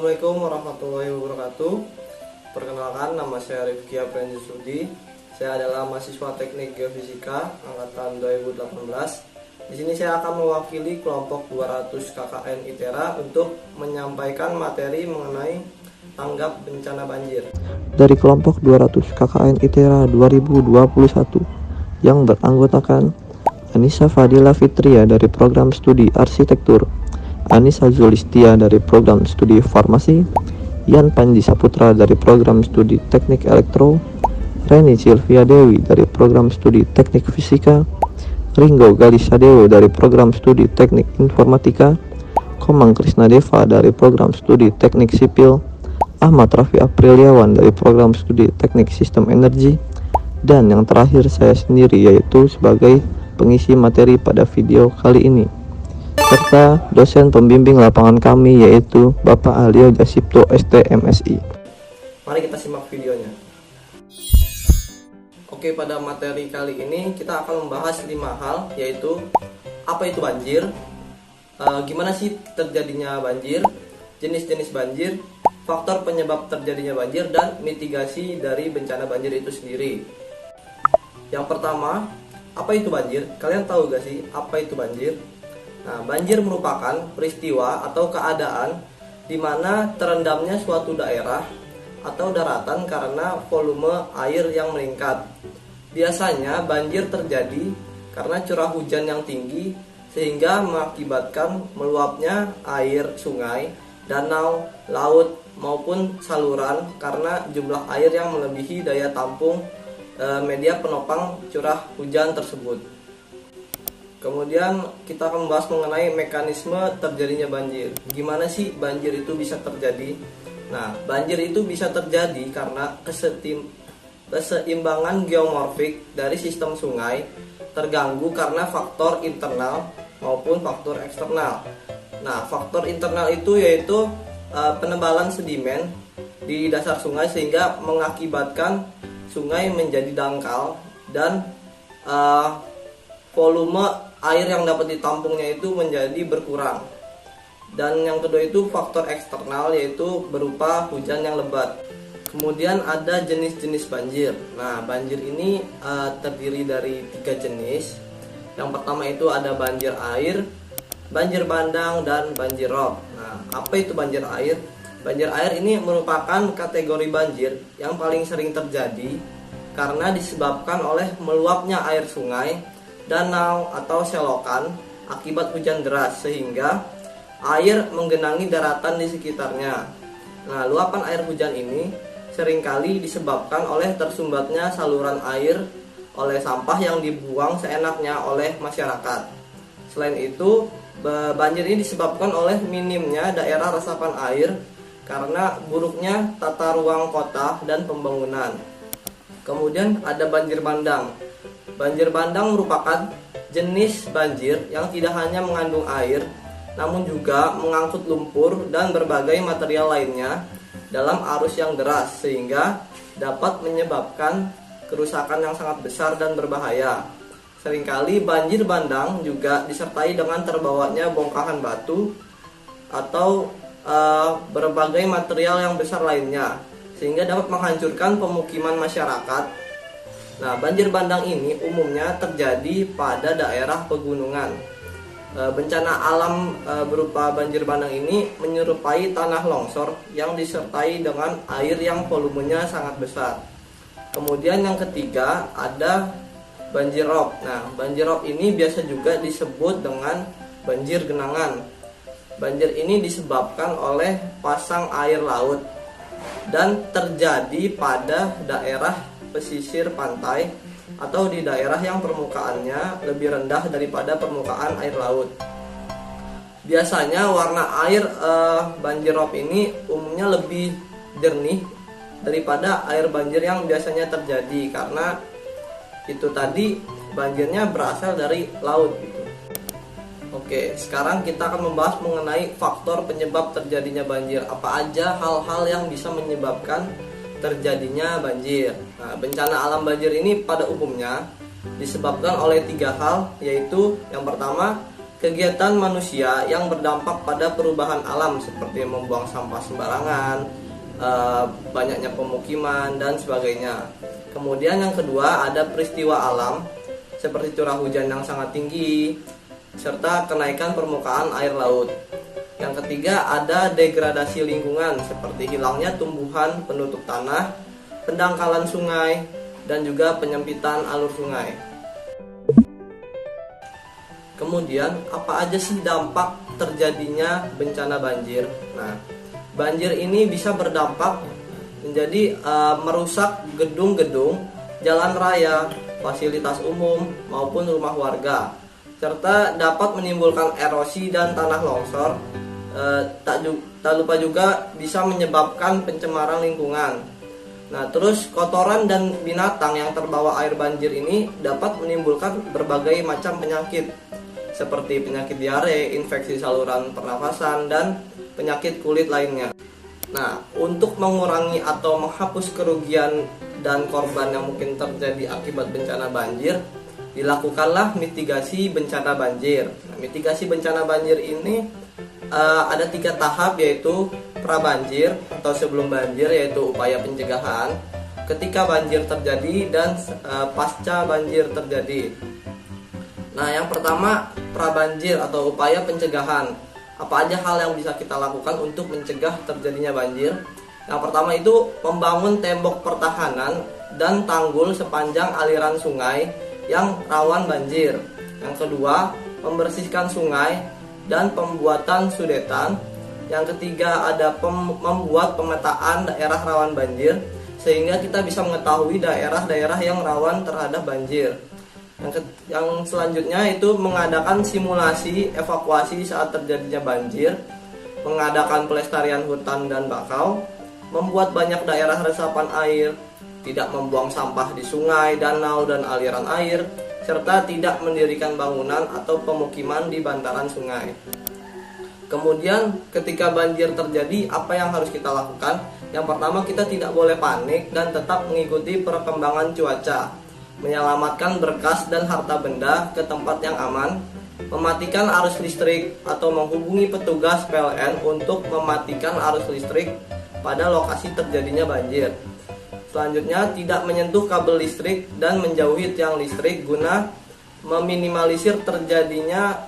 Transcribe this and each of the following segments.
Assalamualaikum warahmatullahi wabarakatuh. Perkenalkan, nama saya Rifki Apriyandi. Saya adalah mahasiswa Teknik Geofisika angkatan 2018. Di sini saya akan mewakili kelompok 200 KKN ITERA untuk menyampaikan materi mengenai tanggap bencana banjir. Dari kelompok 200 KKN ITERA 2021 yang beranggotakan Anissa Fadila Fitria dari program studi arsitektur, Anissa Zulistia dari program studi farmasi, Yan Panji Saputra dari program studi teknik elektro, Reni Silvia Dewi dari program studi teknik fisika, Ringo Galisadewo dari program studi teknik informatika, Komang Krisnadeva dari program studi teknik sipil, Ahmad Raffi Apriliawan dari program studi teknik sistem energi, dan yang terakhir saya sendiri yaitu sebagai pengisi materi pada video kali ini, serta dosen pembimbing lapangan kami yaitu Bapak Alio Jasipto STMSI. Mari kita simak videonya. Oke, pada materi kali ini kita akan membahas 5 hal, yaitu apa itu banjir, gimana sih terjadinya banjir, jenis-jenis banjir, faktor penyebab terjadinya banjir, dan mitigasi dari bencana banjir itu sendiri. Yang pertama, apa itu banjir? Kalian tahu gak sih apa itu banjir? Nah, banjir merupakan peristiwa atau keadaan di mana terendamnya suatu daerah atau daratan karena volume air yang meningkat. Biasanya banjir terjadi karena curah hujan yang tinggi sehingga mengakibatkan meluapnya air sungai, danau, laut maupun saluran karena jumlah air yang melebihi daya tampung media penopang curah hujan tersebut. Kemudian kita akan membahas mengenai mekanisme terjadinya banjir. Gimana sih banjir itu bisa terjadi? Nah, banjir itu bisa terjadi karena keseimbangan geomorfik dari sistem sungai terganggu karena faktor internal maupun faktor eksternal. Nah, faktor internal itu yaitu penebalan sedimen di dasar sungai sehingga mengakibatkan sungai menjadi dangkal dan volume air yang dapat ditampungnya itu menjadi berkurang. Dan yang kedua itu faktor eksternal, yaitu berupa hujan yang lebat. Kemudian ada jenis-jenis banjir. Nah, banjir ini terdiri dari 3 jenis. Yang pertama itu ada banjir air, banjir bandang, dan banjir rob. Nah, apa itu banjir air? Banjir air ini merupakan kategori banjir yang paling sering terjadi karena disebabkan oleh meluapnya air sungai, danau, atau selokan akibat hujan deras sehingga air menggenangi daratan di sekitarnya. Nah, luapan air hujan ini seringkali disebabkan oleh tersumbatnya saluran air oleh sampah yang dibuang seenaknya oleh masyarakat. Selain itu, banjir ini disebabkan oleh minimnya daerah resapan air karena buruknya tata ruang kota dan pembangunan. Kemudian ada banjir bandang. Banjir bandang merupakan jenis banjir yang tidak hanya mengandung air, namun juga mengangkut lumpur dan berbagai material lainnya dalam arus yang deras sehingga dapat menyebabkan kerusakan yang sangat besar dan berbahaya. Seringkali banjir bandang juga disertai dengan terbawanya bongkahan batu atau berbagai material yang besar lainnya sehingga dapat menghancurkan pemukiman masyarakat. Nah, banjir bandang ini umumnya terjadi pada daerah pegunungan. Bencana alam berupa banjir bandang ini menyerupai tanah longsor yang disertai dengan air yang volumenya sangat besar. Kemudian yang ketiga ada banjir rob. Nah, banjir rob ini biasa juga disebut dengan banjir genangan. Banjir ini disebabkan oleh pasang air laut dan terjadi pada daerah pesisir pantai atau di daerah yang permukaannya lebih rendah daripada permukaan air laut. Biasanya warna air banjir rob ini umumnya lebih jernih daripada air banjir yang biasanya terjadi karena itu tadi banjirnya berasal dari laut gitu. Oke, sekarang kita akan membahas mengenai faktor penyebab terjadinya banjir. Apa aja hal-hal yang bisa menyebabkan terjadinya banjir. Nah, bencana alam banjir ini pada umumnya disebabkan oleh 3 hal, yaitu yang pertama kegiatan manusia yang berdampak pada perubahan alam seperti membuang sampah sembarangan, banyaknya pemukiman dan sebagainya. Kemudian yang kedua ada peristiwa alam seperti curah hujan yang sangat tinggi serta kenaikan permukaan air laut. Yang ketiga ada degradasi lingkungan seperti hilangnya tumbuhan penutup tanah, pendangkalan sungai, dan juga penyempitan alur sungai. Kemudian apa aja sih dampak terjadinya bencana banjir? Nah, banjir ini bisa berdampak menjadi merusak gedung-gedung, jalan raya, fasilitas umum maupun rumah warga, serta dapat menimbulkan erosi dan tanah longsor. Tak lupa juga bisa menyebabkan pencemaran lingkungan. Nah, terus kotoran dan binatang yang terbawa air banjir ini dapat menimbulkan berbagai macam penyakit seperti penyakit diare, infeksi saluran pernafasan, dan penyakit kulit lainnya. Nah, untuk mengurangi atau menghapus kerugian dan korban yang mungkin terjadi akibat bencana banjir, dilakukanlah mitigasi bencana banjir. Nah, mitigasi bencana banjir ini ada 3 tahap, yaitu prabanjir atau sebelum banjir, yaitu upaya pencegahan, ketika banjir terjadi, dan pasca banjir terjadi. Nah, yang pertama prabanjir atau upaya pencegahan. Apa aja hal yang bisa kita lakukan untuk mencegah terjadinya banjir? Yang pertama itu membangun tembok pertahanan dan tanggul sepanjang aliran sungai yang rawan banjir. Yang kedua, membersihkan sungai dan pembuatan sudetan. Yang ketiga ada membuat pemetaan daerah rawan banjir sehingga kita bisa mengetahui daerah-daerah yang rawan terhadap banjir. Yang selanjutnya itu mengadakan simulasi evakuasi saat terjadinya banjir, mengadakan pelestarian hutan dan bakau, membuat banyak daerah resapan air, tidak membuang sampah di sungai, danau, dan aliran air, serta tidak mendirikan bangunan atau pemukiman di bantaran sungai. Kemudian ketika banjir terjadi, apa yang harus kita lakukan? Yang pertama, kita tidak boleh panik dan tetap mengikuti perkembangan cuaca, menyelamatkan berkas dan harta benda ke tempat yang aman, mematikan arus listrik atau menghubungi petugas PLN untuk mematikan arus listrik pada lokasi terjadinya banjir. Selanjutnya, tidak menyentuh kabel listrik dan menjauhi tiang listrik guna meminimalisir terjadinya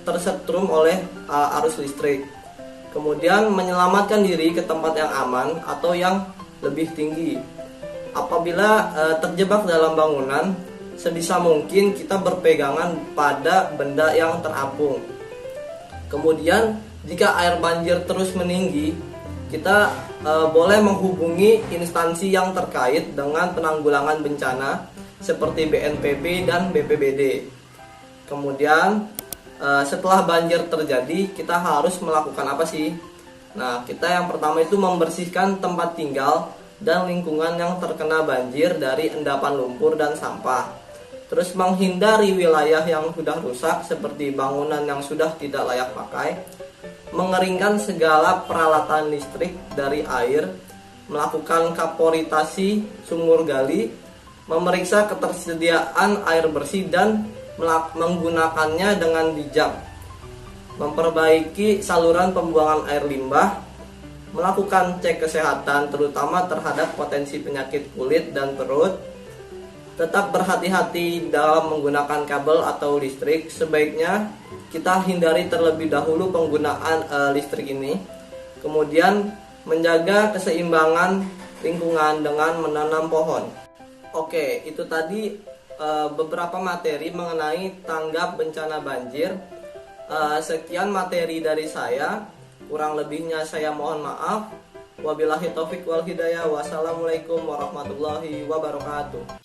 tersetrum oleh arus listrik. Kemudian, menyelamatkan diri ke tempat yang aman atau yang lebih tinggi. Apabila terjebak dalam bangunan, sebisa mungkin kita berpegangan pada benda yang terapung. Kemudian, jika air banjir terus meninggi, kita boleh menghubungi instansi yang terkait dengan penanggulangan bencana seperti BNPB dan BPBD. Kemudian setelah banjir terjadi, kita harus melakukan apa sih? Nah, kita yang pertama itu membersihkan tempat tinggal dan lingkungan yang terkena banjir dari endapan lumpur dan sampah. Terus menghindari wilayah yang sudah rusak seperti bangunan yang sudah tidak layak pakai, mengeringkan segala peralatan listrik dari air, melakukan kaporitasi sumur gali, memeriksa ketersediaan air bersih dan menggunakannya dengan bijak, memperbaiki saluran pembuangan air limbah, melakukan cek kesehatan terutama terhadap potensi penyakit kulit dan perut, tetap berhati-hati dalam menggunakan kabel atau listrik. Sebaiknya kita hindari terlebih dahulu penggunaan listrik ini. Kemudian menjaga keseimbangan lingkungan dengan menanam pohon. Oke, itu tadi beberapa materi mengenai tanggap bencana banjir. Sekian materi dari saya. Kurang lebihnya saya mohon maaf. Wabillahi taufik wal hidayah. Wassalamualaikum warahmatullahi wabarakatuh.